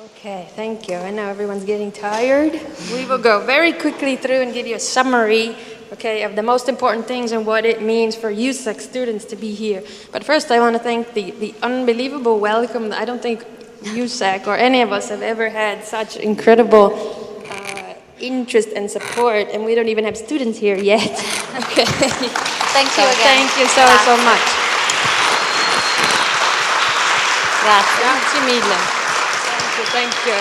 Okay, thank you. I know everyone's getting tired. We will go very quickly through and give you a summary, okay, of the most important things and what it means for USAC students to be here. But first, I want to thank the unbelievable welcome. I don't think USAC or any of us have ever had such incredible interest and support, and we don't even have students here yet. Okay. Thank you again. Thank you so much. Grazie mille. Thank you.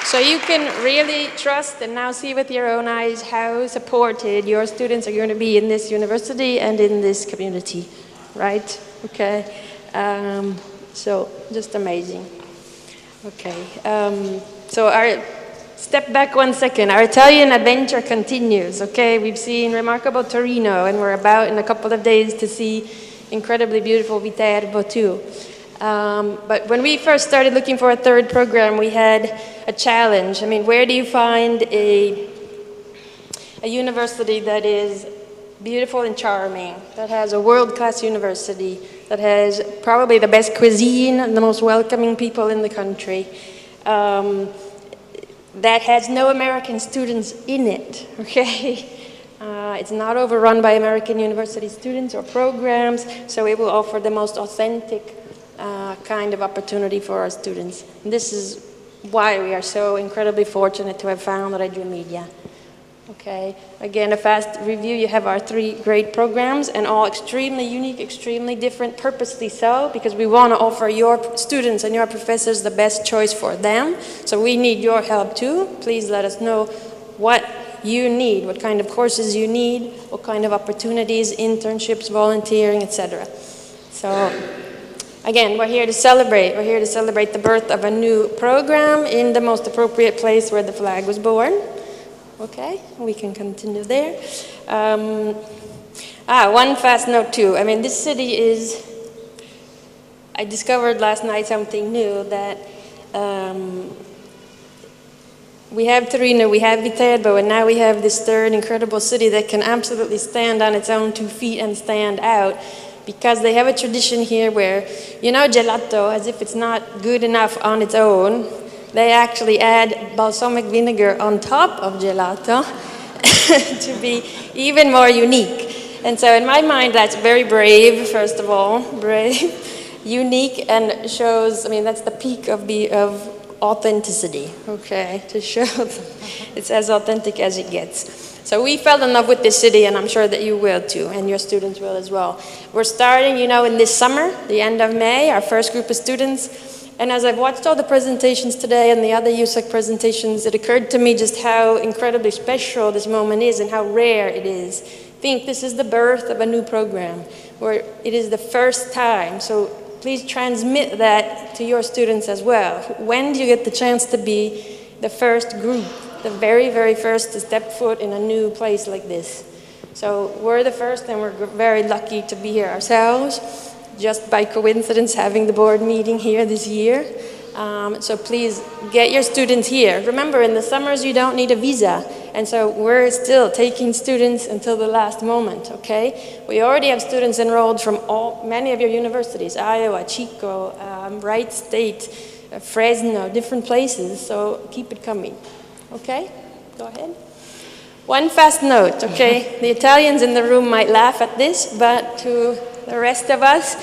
So you can really trust and now see with your own eyes how supported your students are going to be in this university and in this community, right? Okay. So just amazing. Okay. So step back 1 second. Our Italian adventure continues, okay? We've seen remarkable Torino, and we're about in a couple of days to see incredibly beautiful Viterbo too. But when we first started looking for a third program, we had a challenge. I mean, where do you find a university that is beautiful and charming, that has a world-class university, that has probably the best cuisine and the most welcoming people in the country, that has no American students in it, okay? It's not overrun by American university students or programs, so it will offer the most authentic kind of opportunity for our students. And this is why we are so incredibly fortunate to have found Reggio Emilia. Okay, again, a fast review. You have our 3 great programs, and all extremely unique, extremely different, purposely so, because we want to offer your students and your professors the best choice for them. So we need your help too. Please let us know what you need, what kind of courses you need, what kind of opportunities, internships, volunteering, etc. So again, we're here to celebrate. We're here to celebrate the birth of a new program in the most appropriate place where the flag was born. Okay, we can continue there. One fast note too. I mean, this city is, I discovered last night something new, that we have Torino, we have Viterbo, and now we have this third incredible city that can absolutely stand on its own 2 feet and stand out. Because they have a tradition here where, you know, gelato, as if it's not good enough on its own, they actually add balsamic vinegar on top of gelato to be even more unique. And so in my mind, that's very brave, first of all, brave, unique, and shows, I mean, that's the peak of authenticity, okay, to show it's as authentic as it gets. So we fell in love with this city, and I'm sure that you will too, and your students will as well. We're starting, you know, in this summer, the end of May, our first group of students. And as I've watched all the presentations today and the other USAC presentations, it occurred to me just how incredibly special this moment is and how rare it is. Think this is the birth of a new program, where it is the first time. So please transmit that to your students as well. When do you get the chance to be the first group? The very, very first to step foot in a new place like this. So we're the first, and we're very lucky to be here ourselves, just by coincidence having the board meeting here this year. So please get your students here. Remember, in the summers you don't need a visa, and so we're still taking students until the last moment, okay? We already have students enrolled from many of your universities, Iowa, Chico, Wright State, Fresno, different places, so keep it coming. Okay, go ahead. One fast note, okay? The Italians in the room might laugh at this, but to the rest of us,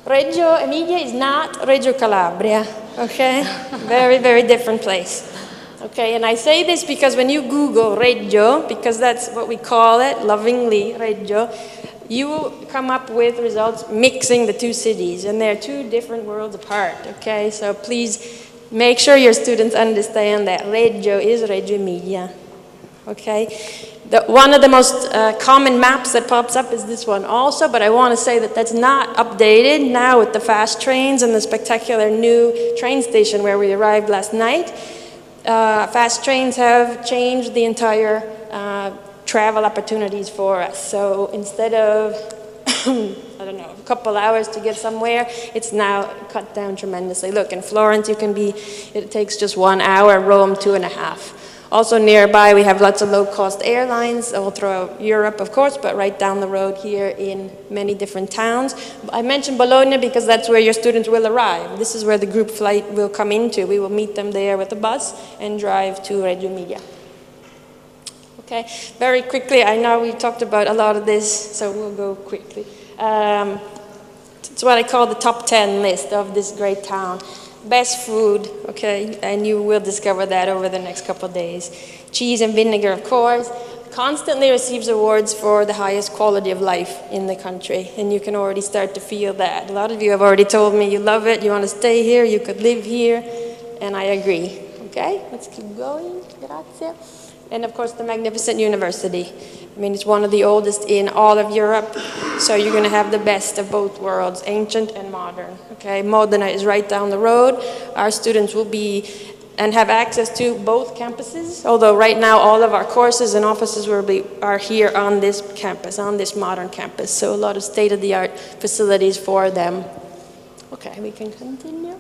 Reggio Emilia is not Reggio Calabria, okay? Very, very different place. Okay, and I say this because when you Google Reggio, because that's what we call it, lovingly Reggio, you will come up with results mixing the 2 cities, and they're 2 different worlds apart, okay? So please make sure your students understand that Reggio is Reggio Emilia, okay? One of the most common maps that pops up is this one also, but I want to say that that's not updated now with the fast trains and the spectacular new train station where we arrived last night. Fast trains have changed the entire travel opportunities for us. So instead of I don't know, a couple hours to get somewhere, it's now cut down tremendously. Look, in Florence, it takes just 1 hour, Rome, 2.5. Also nearby, we have lots of low-cost airlines all throughout Europe, of course, but right down the road here in many different towns. I mentioned Bologna because that's where your students will arrive. This is where the group flight will come into. We will meet them there with a bus and drive to Reggio Emilia. Okay, very quickly, I know we talked about a lot of this, so we'll go quickly. It's what I call the top 10 list of this great town. Best food, okay, and you will discover that over the next couple of days. Cheese and vinegar, of course. Constantly receives awards for the highest quality of life in the country, and you can already start to feel that. A lot of you have already told me you love it, you want to stay here, you could live here, and I agree. Okay, let's keep going. Grazie. And of course, the magnificent university. I mean, it's one of the oldest in all of Europe, so you're going to have the best of both worlds, ancient and modern. Okay, Modena is right down the road. Our students will be and have access to both campuses, although right now all of our courses and offices are here on this campus, on this modern campus, so a lot of state-of-the-art facilities for them. Okay, we can continue.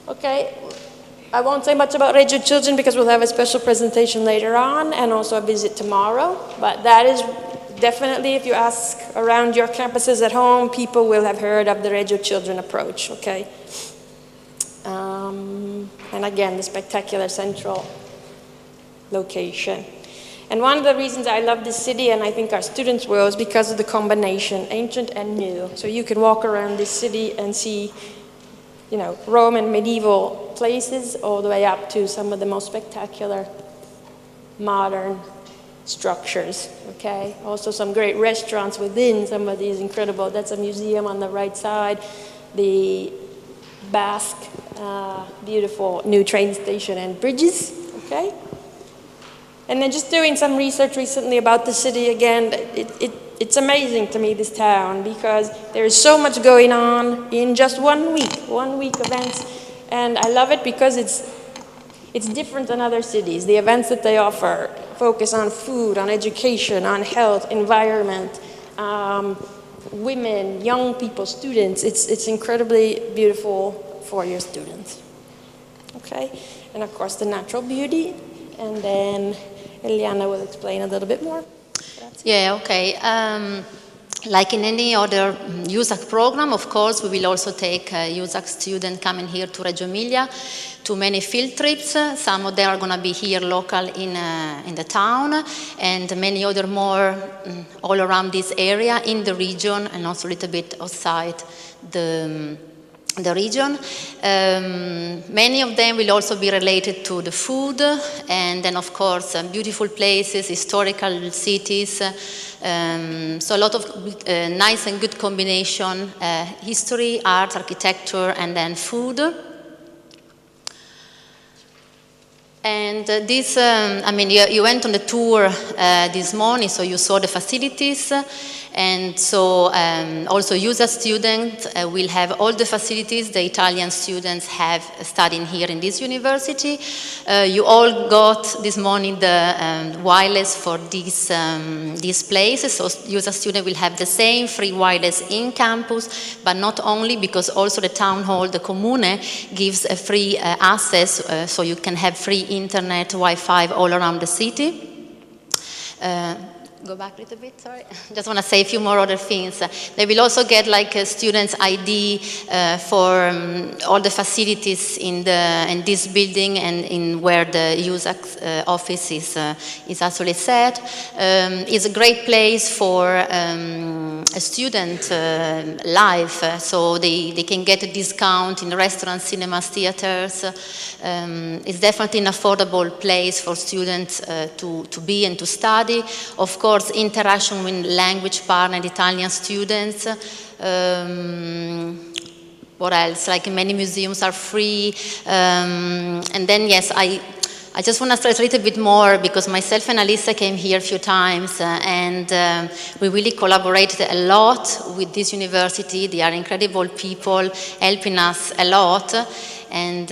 Okay. I won't say much about Reggio Children because we'll have a special presentation later on and also a visit tomorrow. But that is definitely, if you ask around your campuses at home, people will have heard of the Reggio Children approach, okay? And again, the spectacular central location. And one of the reasons I love this city, and I think our students will, is because of the combination, ancient and new. So you can walk around this city and see, you know, Roman medieval places all the way up to some of the most spectacular modern structures, okay? Also some great restaurants within some of these incredible, that's a museum on the right side, the Basque, beautiful new train station and bridges, okay? And then just doing some research recently about the city again, it's amazing to me, this town, because there is so much going on in just 1 week events, and I love it because it's different than other cities. The events that they offer focus on food, on education, on health, environment, women, young people, students. It's incredibly beautiful for your students, okay? And of course the natural beauty, and then Eliana will explain a little bit more. Grazie. Yeah, okay. Like in any other USAC program, of course, we will also take USAC students coming here to Reggio Emilia to many field trips. Some of them are going to be here local in the town, and many other more all around this area in the region, and also a little bit outside the region. Many of them will also be related to the food, and then of course beautiful places, historical cities, so a lot of nice and good combination, history, art, architecture, and then food. And this, I mean, you went on the tour this morning, so you saw the facilities. And so also USAC students will have all the facilities the Italian students have studying here in this university. You all got this morning the wireless for these places. So USAC students will have the same free wireless in campus, but not only, because also the town hall, the Comune, gives a free access, so you can have free internet, Wi-Fi all around the city. Go back a little bit, sorry. Just want to say a few more other things. They will also get like a student's ID for all the facilities in this building and in where the USAC office is actually set. It's a great place for a student life, so they can get a discount in restaurants, cinemas, theaters. It's definitely an affordable place for students to be and to study. Of course, interaction with language partner and Italian students. What else? Like many museums are free. And then, yes, I just want to stress a little bit more, because myself and Alyssa came here a few times, and we really collaborated a lot with this university. They are incredible people, helping us a lot. And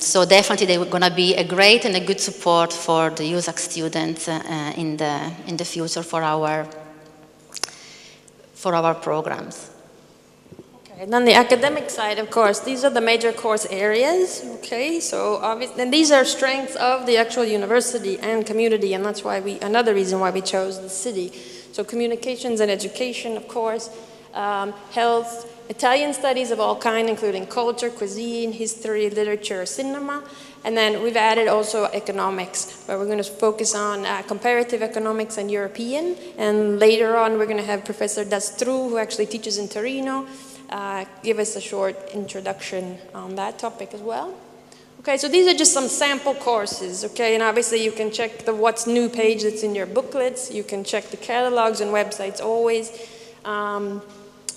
so definitely they were going to be a great and a good support for the USAC students in the future for our programs. Okay. And on the academic side, of course, these are the major course areas, okay? So obviously, and these are strengths of the actual university and community, and that's why another reason why we chose the city. So communications and education, of course, health, Italian studies of all kinds, including culture, cuisine, history, literature, cinema. And then we've added also economics, where we're going to focus on comparative economics and European. And later on, we're going to have Professor Dastru, who actually teaches in Torino, give us a short introduction on that topic as well. Okay, so these are just some sample courses, okay? And obviously you can check the What's New page that's in your booklets. You can check the catalogs and websites always.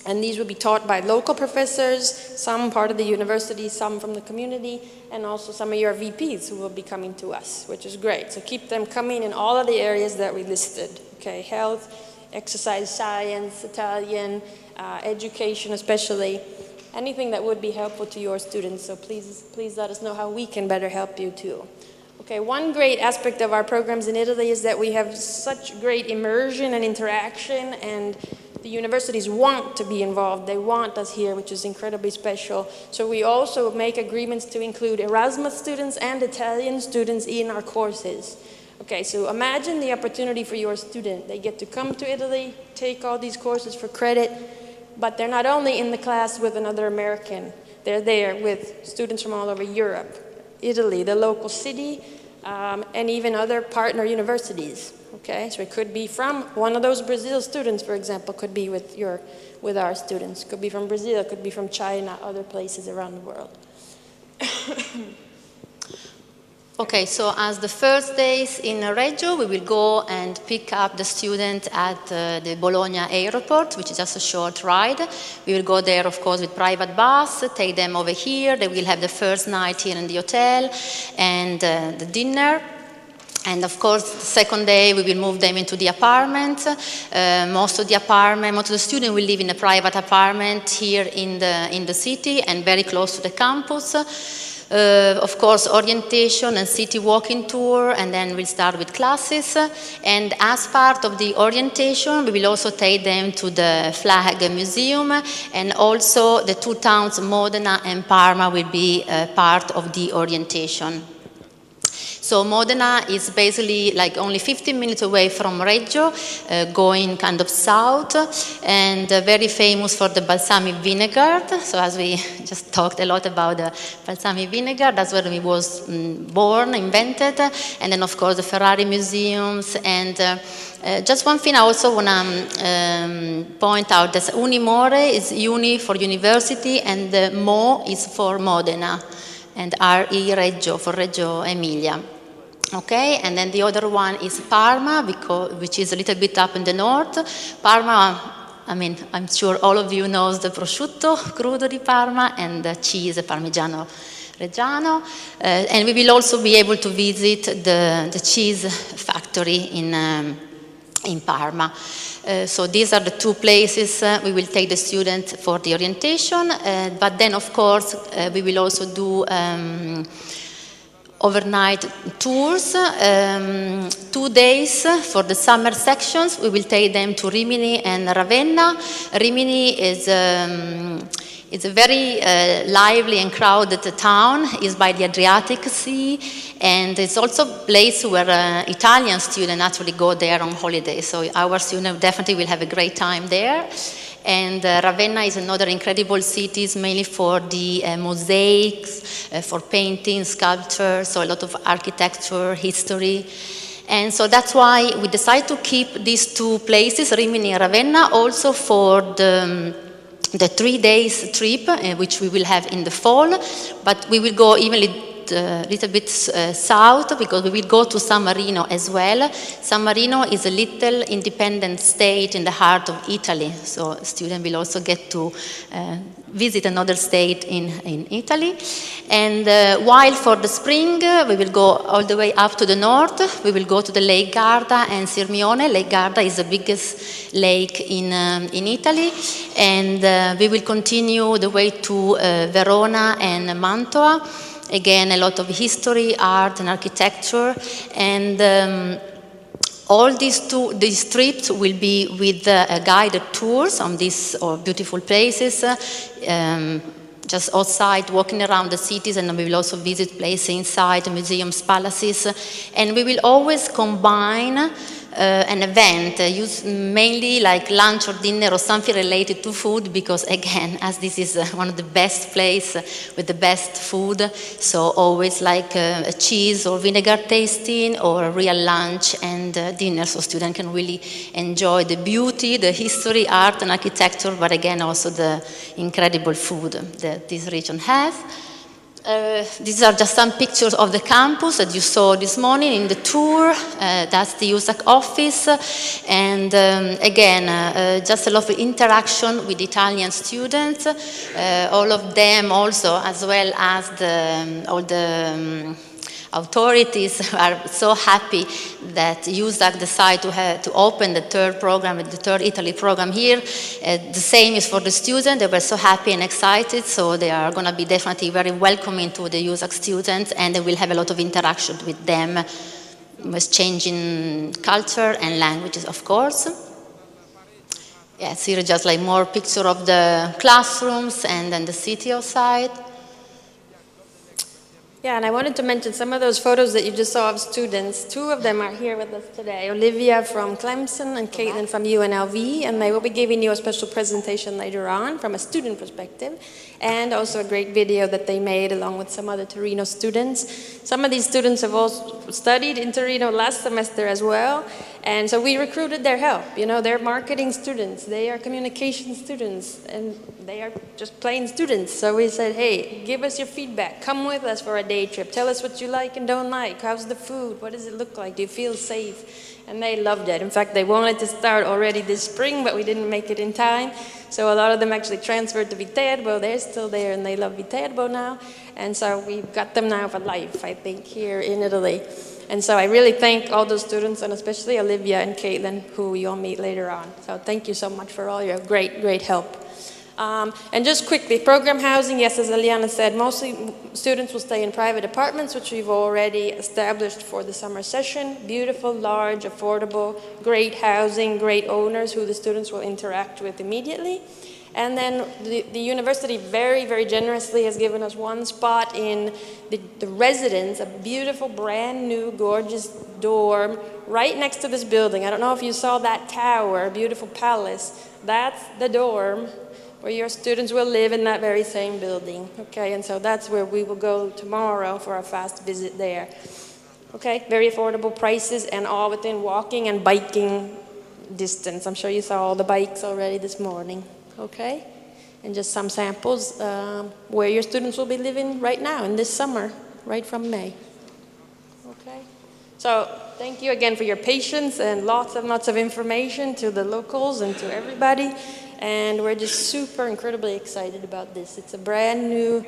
And these will be taught by local professors, some part of the university, some from the community, and also some of your VPs who will be coming to us, which is great. So keep them coming in all of the areas that we listed, okay? Health, exercise science, Italian, education especially, anything that would be helpful to your students. So please let us know how we can better help you too. Okay, one great aspect of our programs in Italy is that we have such great immersion and interaction, and the universities want to be involved. They want us here, which is incredibly special. So we also make agreements to include Erasmus students and Italian students in our courses. Okay, so imagine the opportunity for your student. They get to come to Italy, take all these courses for credit, but they're not only in the class with another American. They're there with students from all over Europe, Italy, the local city, and even other partner universities. Okay, so it could be from one of those Brazil students, for example, could be with our students. Could be from Brazil, could be from China, other places around the world. Okay, so as the first days in Reggio, we will go and pick up the student at the Bologna airport, which is just a short ride. We will go there, of course, with private bus, take them over here. They will have the first night here in the hotel and the dinner. And of course, the second day we will move them into the apartment. Most of the students will live in a private apartment here in the city and very close to the campus. Of course, orientation and city walking tour, and then we'll start with classes. And as part of the orientation, we will also take them to the Flag Museum, and also the two towns, Modena and Parma, will be part of the orientation. So Modena is basically like only 15 minutes away from Reggio, going kind of south, and very famous for the balsamic vinegar. So as we just talked a lot about the balsamic vinegar, that's where it was born, invented, and then of course the Ferrari museums. And just one thing I also want to point out, that Unimore is uni for university, and the Mo is for Modena, and RE Reggio for Reggio Emilia. Okay, and then the other one is Parma, which is a little bit up in the north. Parma, I mean, I'm sure all of you knows the prosciutto crudo di Parma and the cheese Parmigiano Reggiano. And we will also be able to visit the cheese factory in Parma. So these are the two places we will take the students for the orientation. But then, of course, we will also do overnight tours, 2 days for the summer sections. We will take them to Rimini and Ravenna. Rimini is a very lively and crowded town. It's by the Adriatic Sea, and it's also a place where Italian students actually go there on holiday. So our students definitely will have a great time there. And Ravenna is another incredible city, mainly for the mosaics, for painting, sculpture, so a lot of architecture, history. And so that's why we decided to keep these two places, Rimini and Ravenna, also for the 3 days trip, which we will have in the fall. But we will go even a little bit south, because we will go to San Marino as well. San Marino is a little independent state in the heart of Italy, so students will also get to visit another state in Italy. And while for the spring we will go all the way up to the north, we will go to the Lake Garda and Sirmione. Lake Garda is the biggest lake in Italy, and we will continue the way to Verona and Mantua. Again, a lot of history, art, and architecture. And All these trips will be with guided tours on these beautiful places, just outside, walking around the cities, and we will also visit places inside, museums, palaces, and we will always combine an event, mainly like lunch or dinner or something related to food, because again, as this is one of the best places with the best food, so always like a cheese or vinegar tasting or a real lunch and dinner, so students can really enjoy the beauty, the history, art and architecture, but again also the incredible food that this region has. These are just some pictures of the campus that you saw this morning in the tour. That's the USAC office, and again, just a lot of interaction with Italian students. All of them also, as well as all the authorities are so happy that USAC decided to open the third program, the third Italy program here. The same is for the students. They were so happy and excited, so they are going to be definitely very welcoming to the USAC students, and they will have a lot of interaction with them, exchanging culture and languages, of course. Yes, here are just like more picture of the classrooms and then the city outside. Yeah, and I wanted to mention some of those photos that you just saw of students. Two of them are here with us today. Olivia from Clemson and Caitlin from UNLV, and they will be giving you a special presentation later on from a student perspective, and also a great video that they made along with some other Torino students. Some of these students have also studied in Torino last semester as well, and so we recruited their help. You know, they're marketing students, they are communication students, and they are just plain students. So we said, hey, give us your feedback, come with us for a day trip, tell us what you like and don't like, how's the food, what does it look like, do you feel safe? And they loved it. In fact, they wanted to start already this spring, but we didn't make it in time. So a lot of them actually transferred to Viterbo. They're still there and they love Viterbo now. And so we've got them now for life, I think, here in Italy. And so I really thank all those students, and especially Olivia and Caitlin, who you'll meet later on. So thank you so much for all your great, great help. And just quickly, program housing, yes, as Eliana said, mostly students will stay in private apartments, which we've already established for the summer session. Beautiful, large, affordable, great housing, great owners who the students will interact with immediately. And then the university very, very generously has given us one spot in the residence, a beautiful, brand new, gorgeous dorm right next to this building. I don't know if you saw that tower, beautiful palace. That's the dorm where your students will live in that very same building. Okay, and so that's where we will go tomorrow for a fast visit there. Okay, very affordable prices and all within walking and biking distance. I'm sure you saw all the bikes already this morning. Okay, and just some samples where your students will be living right now in this summer, right from May. Okay, so thank you again for your patience and lots of information to the locals and to everybody. And we're just super incredibly excited about this. It's a brand new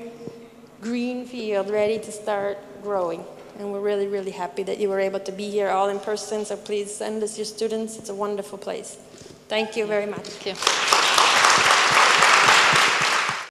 green field ready to start growing. And we're really, really happy that you were able to be here all in person. So please send us your students. It's a wonderful place. Thank you very much. Thank you.